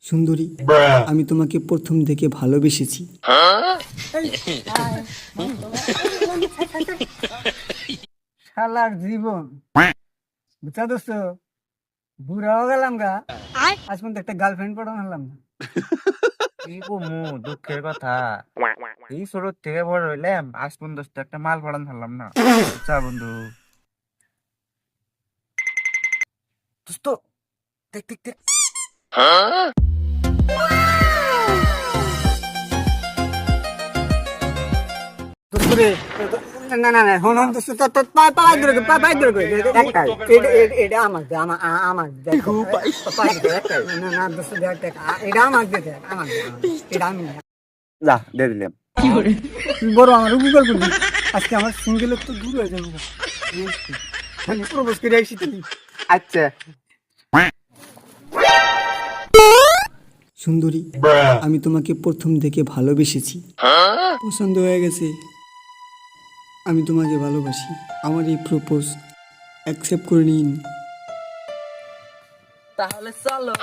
সুন্দরী, আমি তোমাকে প্রথম থেকে ভালোবেসেছি। শালার জীবন বুঝা দোস্ত, বুড়াও গেলাম গা, আজ পর্যন্ত একটা গার্লফ্রেন্ড পড়ানো হলাম না। কি কমু দুঃখের কথা, এই ছোট থেকে বড় হইলাম আজ পর্যন্ত তো একটা মাল পড়ান ধরলাম না। আচ্ছা বন্ধু, দোস্ত দেখ দেখ দেখ, দোস্ত রে, না না না, হন হন দোস্ত, তোর তোর পায়ে ধরে পায়ে ধরে একটা এটা আমার দে, আমার দে, পায়ে ধরে একটা, না না দোস্ত দে একটা, এটা আমার দে, আমার দে, এটা আমি যা দিয়ে দিলাম। তুই বড় আমার উপকার করবি, আজকে আমার সিঙ্গেল তো দূর হয়ে যাবো। আমি প্রপোজ করে আসি তুমি। আচ্ছা সুন্দরী, আমি তোমাকে প্রথম থেকে ভালোবেসেছি। পছন্দ হয়ে গেছে। আমি তোমাকে ভালোবাসি। আমার এই প্রপোজ অ্যাকসেপ্ট করে নিন। তাহলে চলো।